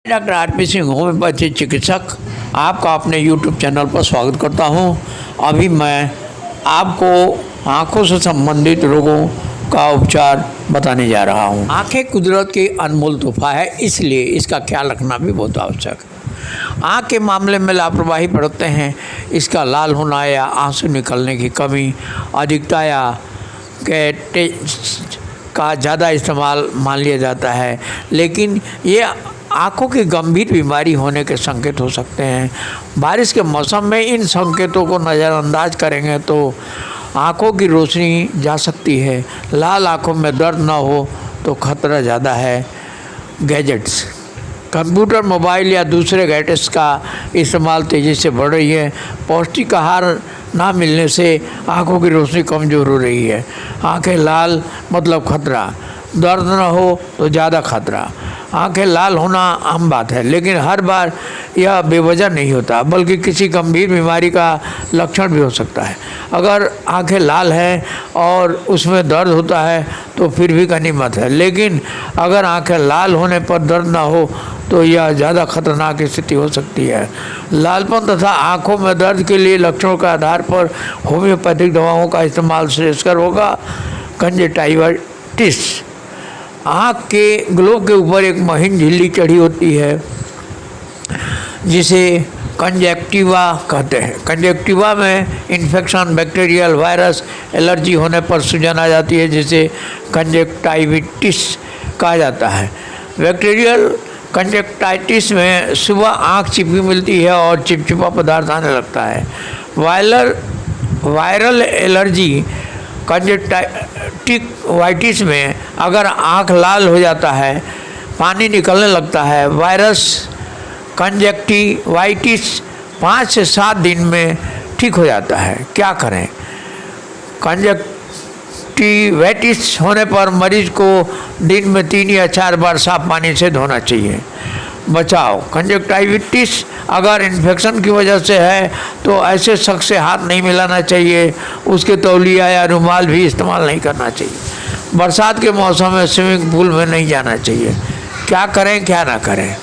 Doctor RP Singh, homeopathy चिकित्सक, आपका अपने यूट्यूब चैनल पर स्वागत करता हूं। अभी मैं आपको आँखों से संबंधित रोगों का उपचार बताने जा रहा हूं। आँखें कुदरत की अनमोल तोहफा है, इसलिए इसका ख्याल रखना भी बहुत आवश्यक है। आँख के मामले में लापरवाही बरतते हैं, इसका लाल होना या आंसू निकलने की कमी, अधिकता या का ज़्यादा इस्तेमाल मान लिया जाता है, लेकिन ये आँखों की गंभीर बीमारी होने के संकेत हो सकते हैं। बारिश के मौसम में इन संकेतों को नज़रअंदाज करेंगे तो आँखों की रोशनी जा सकती है। लाल आँखों में दर्द न हो तो खतरा ज़्यादा है। गैजेट्स, कंप्यूटर, मोबाइल या दूसरे गैजेट्स का इस्तेमाल तेज़ी से बढ़ रही है। पौष्टिक आहार ना मिलने से आँखों की रोशनी कमज़ोर हो रही है। आँखें लाल मतलब खतरा, दर्द न हो तो ज़्यादा खतरा। आँखें लाल होना आम बात है, लेकिन हर बार यह बेवजह नहीं होता, बल्कि किसी गंभीर बीमारी का लक्षण भी हो सकता है। अगर आँखें लाल हैं और उसमें दर्द होता है तो फिर भी गनीमत है, लेकिन अगर आँखें लाल होने पर दर्द ना हो तो यह ज़्यादा खतरनाक स्थिति हो सकती है। लालपन तथा आँखों में दर्द के लिए लक्षणों के आधार पर होम्योपैथिक दवाओं का इस्तेमाल श्रेयस्कर होगा। कंजक्टिवाइटिस, आँख के ग्लोब के ऊपर एक महीन झिल्ली चढ़ी होती है जिसे कंजक्टिवा कहते हैं। कंजक्टिवा में इन्फेक्शन, बैक्टीरियल, वायरस, एलर्जी होने पर सूजन आ जाती है, जिसे कंजक्टिवाइटिस कहा जाता है। बैक्टीरियल कंजक्टिवाइटिस में सुबह आँख चिपकी मिलती है और चिपचिपा पदार्थ आने लगता है। वायरल एलर्जी कंजक्टिवाइटिस में अगर आँख लाल हो जाता है, पानी निकलने लगता है। वायरस कंजक्टिवाइटिस 5 से 7 दिन में ठीक हो जाता है। क्या करें? कंजक्टिवाइटिस होने पर मरीज को दिन में 3 या 4 बार साफ पानी से धोना चाहिए। बचाव, कंजक्टिवाइटिस अगर इन्फेक्शन की वजह से है तो ऐसे शख्स से हाथ नहीं मिलाना चाहिए, उसके तौलिया या रुमाल भी इस्तेमाल नहीं करना चाहिए। बरसात के मौसम में स्विमिंग पूल में नहीं जाना चाहिए। क्या करें क्या ना करें?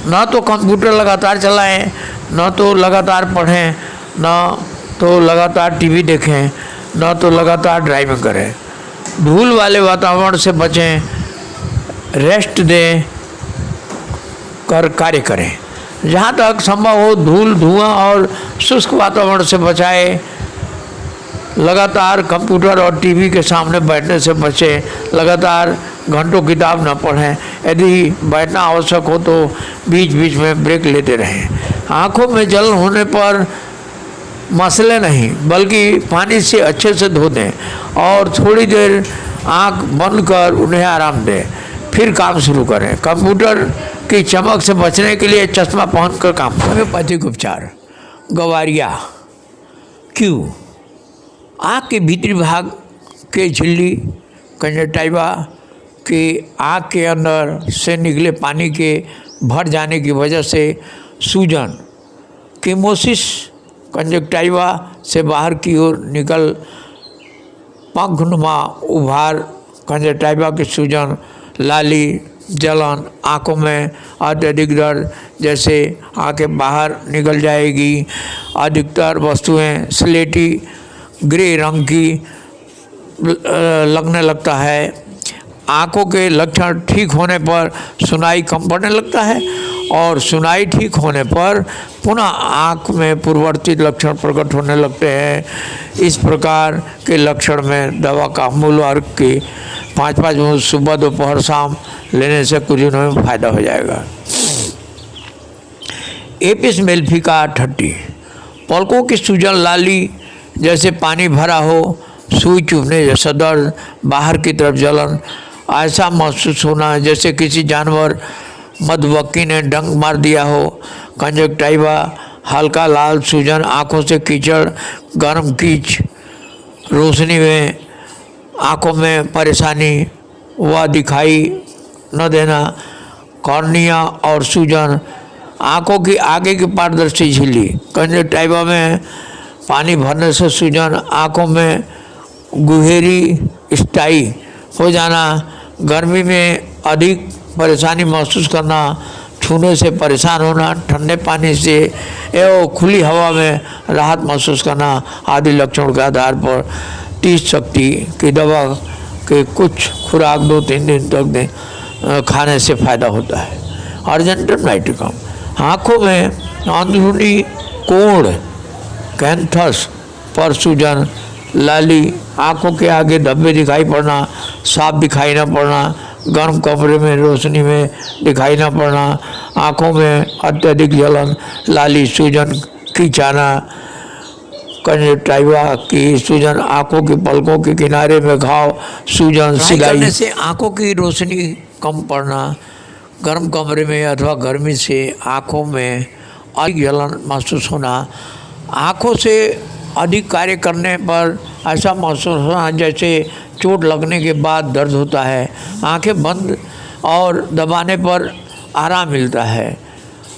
न तो कंप्यूटर लगातार चलाएं, न तो लगातार पढ़ें, न तो लगातार टीवी देखें, न तो लगातार ड्राइविंग करें। धूल वाले वातावरण से बचें, रेस्ट दें कर कार्य करें। जहाँ तक संभव हो धूल, धुआं और शुष्क वातावरण से बचाएं। लगातार कंप्यूटर और टीवी के सामने बैठने से बचें। लगातार घंटों किताब न पढ़ें। यदि बैठना आवश्यक हो तो बीच बीच में ब्रेक लेते रहें। आँखों में जलन होने पर मसले नहीं, बल्कि पानी से अच्छे से धो दें और थोड़ी देर आँख बंद कर उन्हें आराम दें, फिर काम शुरू करें। कंप्यूटर की चमक से बचने के लिए चश्मा पहनकर काम करें। होम्योपैथिक उपचार, गवारिया, क्यों? आँख के भीतरी भाग के झिल्ली कंजक्टिवा के आँख के अंदर से निकले पानी के भर जाने की वजह से सूजन, कीमोसिस, कंजक्टिवा से बाहर की ओर निकल पंखनुमा उभार, कंजक्टिवा की सूजन, लाली, जलन, आँखों में अत्यधिक दर्द, जैसे आँखें बाहर निकल जाएगी। अधिकतर वस्तुएं स्लेटी ग्रे रंग की लगने लगता है। आँखों के लक्षण ठीक होने पर सुनाई कम पड़ने लगता है और सुनाई ठीक होने पर पुनः आँख में पूर्ववर्ती लक्षण प्रकट होने लगते हैं। इस प्रकार के लक्षण में दवा का मूल वर्ग की 5-5 मिनट सुबह, दोपहर, शाम लेने से कुछ दिनों में फायदा हो जाएगा। एपिस मेलिफिका 30, पलकों की सूजन, लाली जैसे पानी भरा हो, सुई चुभने जैसा दर्द, बाहर की तरफ जलन, ऐसा महसूस होना जैसे किसी जानवर मधुमक्खी ने डंक मार दिया हो। कंजक्टिवा, हल्का लाल सूजन, आँखों से कीचड़, गर्म कीच, रोशनी में आँखों में परेशानी व दिखाई न देना, कॉर्निया और सूजन, आँखों की आगे की पारदर्शी झिल्ली। कंजक्टिवा में पानी भरने से सूजन, आँखों में गुहेरी स्टाई हो जाना, गर्मी में अधिक परेशानी महसूस करना, छूने से परेशान होना, ठंडे पानी से एवं खुली हवा में राहत महसूस करना आदि लक्षणों के आधार पर 30 शक्ति की दवा के कुछ खुराक 2-3 दिन तक खाने से फायदा होता है। अर्जेंटम नाइट्रिकम आँखों में अंदरूनी कोण, कैंथस पर सूजन, लाली, आँखों के आगे धब्बे दिखाई पड़ना, साफ दिखाई न पड़ना, गर्म कमरे में रोशनी में दिखाई न पड़ना, आँखों में अत्यधिक जलन, लाली, सूजन, खिंचाना, कंजक्टिवा की सूजन, आँखों की पलकों के किनारे में घाव, सूजन, सिलाई से आँखों की रोशनी कम पड़ना, गर्म कमरे में अथवा गर्मी से आँखों में अधिक जलन महसूस होना, आँखों से अधिक कार्य करने पर ऐसा महसूस होना जैसे चोट लगने के बाद दर्द होता है, आंखें बंद और दबाने पर आराम मिलता है,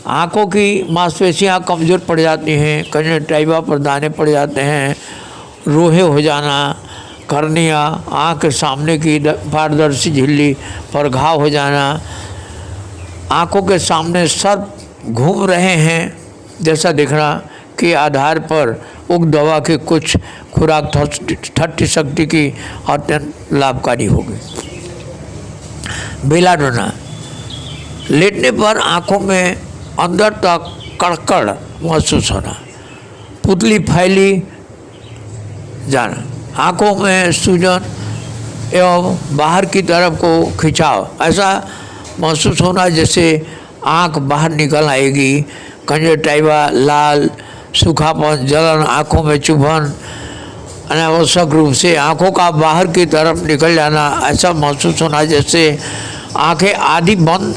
आंखों की मांसपेशियां कमज़ोर पड़ जाती हैं, कंजक्टिवा पर दाने पड़ जाते हैं, रोहे हो जाना, कर्निया, आँख के सामने की पारदर्शी झिल्ली पर घाव हो जाना, आँखों के सामने सर्प घूम रहे हैं जैसा दिखना के आधार पर उक्त दवा के कुछ खुराक 30 शक्ति की अत्यंत लाभकारी होगी। बेलाडोना लेटने पर आँखों में अंदर तक कड़कड़ महसूस होना, पुतली फैली जाना, आँखों में सूजन एवं बाहर की तरफ को खिंचाव ऐसा महसूस होना जैसे आँख बाहर निकल आएगी, कंजक्टिवा, लाल, सूखापन, जलन, आँखों में चुभन, अनावश्यक रूप से आँखों का बाहर की तरफ निकल जाना ऐसा महसूस होना जैसे आँखें आधी बंद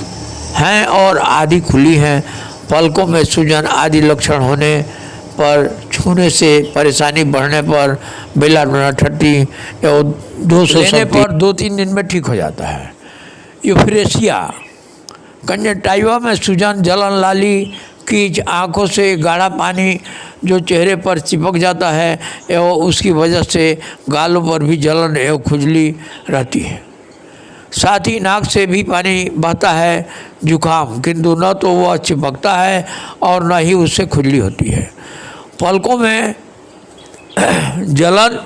हैं और आधी खुली हैं, पलकों में सूजन आदि लक्षण होने पर, छूने से परेशानी बढ़ने पर बेलाडोना 30 या 200 लेने पर 2-3 दिन में ठीक हो जाता है। यूफ्रेसिया कंजक्टिवा में सूजन, जलन, लाली, कीच, आँखों से गाढ़ा पानी जो चेहरे पर चिपक जाता है एवं उसकी वजह से गालों पर भी जलन एवं खुजली रहती है, साथ ही नाक से भी पानी बहता है, जुकाम, किंतु न तो वह चिपकता है और न ही उससे खुजली होती है, पलकों में जलन,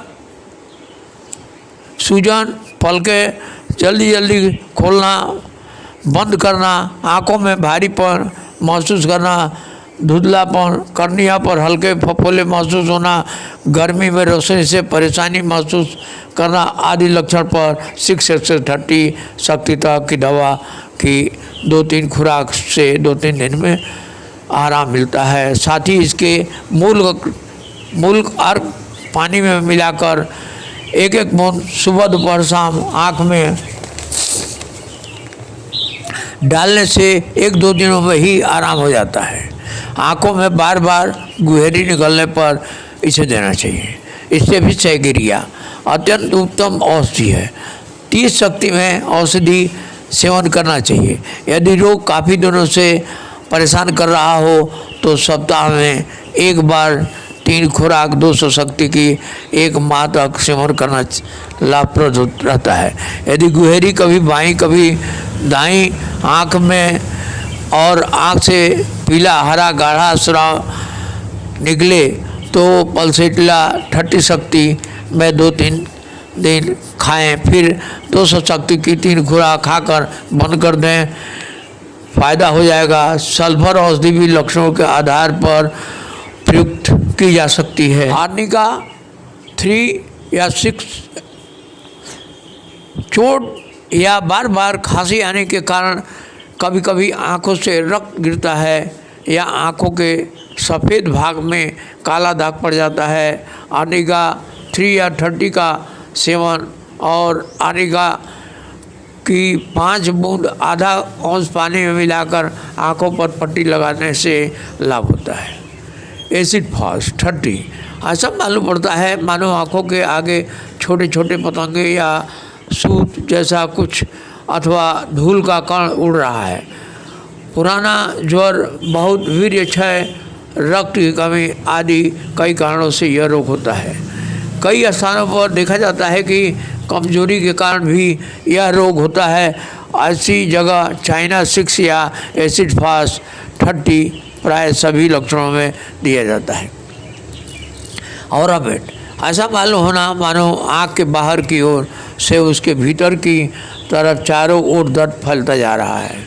सूजन, पलकें जल्दी जल्दी खोलना बंद करना, आँखों में भारीपन महसूस करना, धुंधलापन, कर्निया पर हल्के फफोले महसूस होना, गर्मी में रोशनी से परेशानी महसूस करना आदि लक्षण पर 6-30 शक्ति तक की दवा की 2-3 खुराक से 2-3 दिन में आराम मिलता है। साथ ही इसके मूल अर्क पानी में मिलाकर 1-1 बूंद सुबह दोपहर शाम आँख में डालने से 1-2 दिनों में ही आराम हो जाता है। आँखों में बार बार गुहेरी निकलने पर इसे देना चाहिए। इससे भी सैगिरिया अत्यंत उत्तम औषधि है। 30 शक्ति में औषधि सेवन करना चाहिए। यदि रोग काफ़ी दिनों से परेशान कर रहा हो तो सप्ताह में 1 बार 3 खुराक 200 शक्ति की 1 माह तक सेवन करना लाभप्रद रहता है। यदि गुहेरी कभी बाईं कभी दाईं आँख में और आँख से पीला हरा गाढ़ा स्राव निकले तो पल्सेटिला 30 शक्ति में 2-3 दिन खाएं, फिर 200 शक्ति की 3 खुराक खाकर बंद कर दें, फायदा हो जाएगा। सल्फर औषधि भी लक्षणों के आधार पर प्रयुक्त की जा सकती है। आर्निका 3 या 6 चोट या बार बार खांसी आने के कारण कभी कभी आँखों से रक्त गिरता है या आँखों के सफ़ेद भाग में काला दाग पड़ जाता है। आर्निका 3 या 30 का सेवन और आर्निका की 5 बूंद आधा औंस पानी में मिलाकर आँखों पर पट्टी लगाने से लाभ होता है। एसिड फास्ट 30 ऐसा मालूम पड़ता है मानो आँखों के आगे छोटे छोटे पतंगे या सूत जैसा कुछ अथवा धूल का कण उड़ रहा है। पुराना ज्वर, बहुत वीर्य क्षय, रक्त की कमी आदि कई कारणों से यह रोग होता है। कई स्थानों पर देखा जाता है कि कमजोरी के कारण भी यह रोग होता है ऐसी जगह चाइना 6 या एसिड फास्ट 30 प्राय सभी लक्षणों में दिया जाता है। और अबेट ऐसा मालूम होना मानो आँख के बाहर की ओर से उसके भीतर की तरफ चारों ओर दर्द फैलता जा रहा है।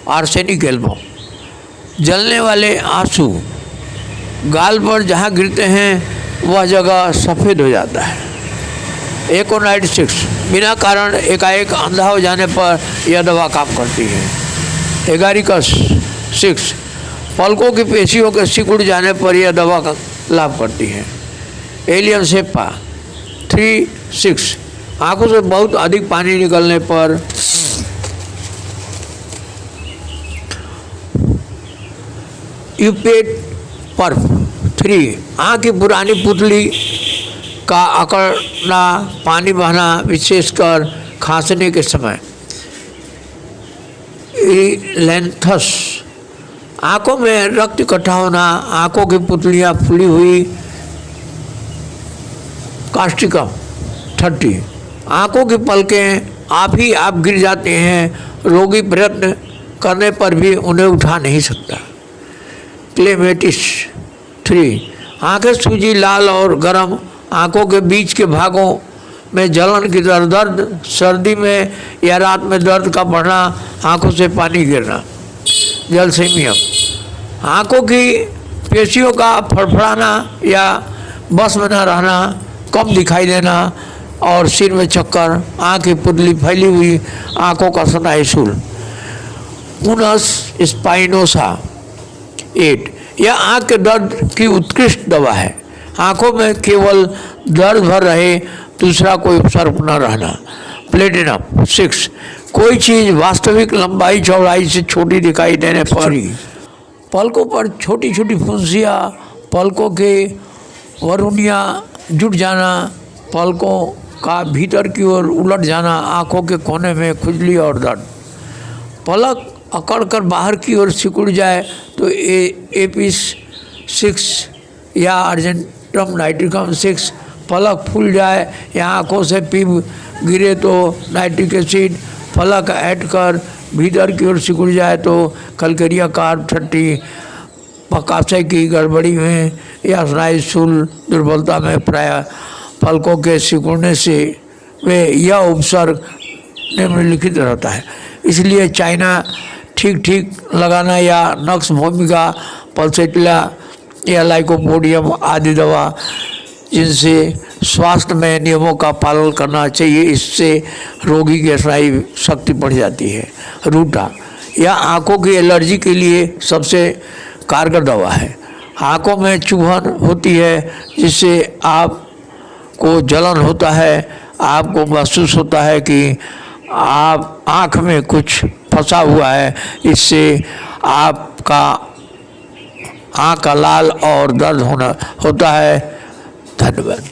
आर्सेनिक एल्बो जलने वाले आंसू गाल पर जहाँ गिरते हैं वह जगह सफ़ेद हो जाता है। एकोनाइट 6 बिना कारण एकाएक अंधा हो जाने पर यह दवा काम करती है। एगारिकस 6 पलकों की पेशियों के सिकुड़ जाने पर यह दवा का लाभ करती है। एलियन सेपा 3-6 आँखों से बहुत अधिक पानी निकलने पर यूपेट पर्फ 3 आँख की पुरानी पुतली का अकड़ना, पानी बहना, विशेषकर खांसने के समय। इलेंथस आँखों में रक्त इकट्ठा होना, आँखों की पुतलियाँ फूली हुई। कास्टिकम 30 आँखों की पलकें आप ही आप गिर जाते हैं, रोगी प्रयत्न करने पर भी उन्हें उठा नहीं सकता। क्लेमेटिस 3 आँखें सूजी, लाल और गर्म, आँखों के बीच के भागों में जलन की तरह दर्द, सर्दी में या रात में दर्द का बढ़ना, आँखों से पानी गिरना। जलसेमियम आँखों की पेशियों का फड़फड़ाना या बस में न रहना, कम दिखाई देना और सिर में चक्कर, आँख की पुतली फैली हुई, आँखों का सतही शूल। उनस स्पाइनोसा 8 यह आँख के दर्द की उत्कृष्ट दवा है। आँखों में केवल दर्द भर रहे, दूसरा कोई उपसर्ग न रहना। प्लेटिनम 6 कोई चीज़ वास्तविक लंबाई चौड़ाई से छोटी दिखाई देने पर ही। पलकों पर छोटी छोटी फुंसियाँ, पलकों के वरुनियाँ जुट जाना, पलकों का भीतर की ओर उलट जाना, आँखों के कोने में खुजली और दर्द। पलक अकड़कर बाहर की ओर सिकुड़ जाए तो एपिस 6 या अर्जेंटम नाइट्रिकम 6 पलक फूल जाए या आँखों से पीप गिरे तो नाइट्रिक एसिड, पलक ऐड कर भीतर की ओर सिकुड़ जाए तो कलकरिया कार्ब 30, पकाशय की गड़बड़ी में या स्नायु शूल दुर्बलता में प्राय पलकों के सिकुड़ने से वे यह उपसर्ग निम्नलिखित रहता है। इसलिए चाइना ठीक लगाना या नक्स भूमिका, पल्सेटिला या लाइकोपोडियम आदि दवा जिनसे स्वास्थ्य में नियमों का पालन करना चाहिए, इससे रोगी की स्नायु शक्ति बढ़ जाती है। रूटा यह आँखों की एलर्जी के लिए सबसे कारगर दवा है। आँखों में चुभन होती है जिससे आपको जलन होता है, आपको महसूस होता है कि आप आँख में कुछ फंसा हुआ है, इससे आपका आँख का लाल और दर्द होता है। धन्यवाद।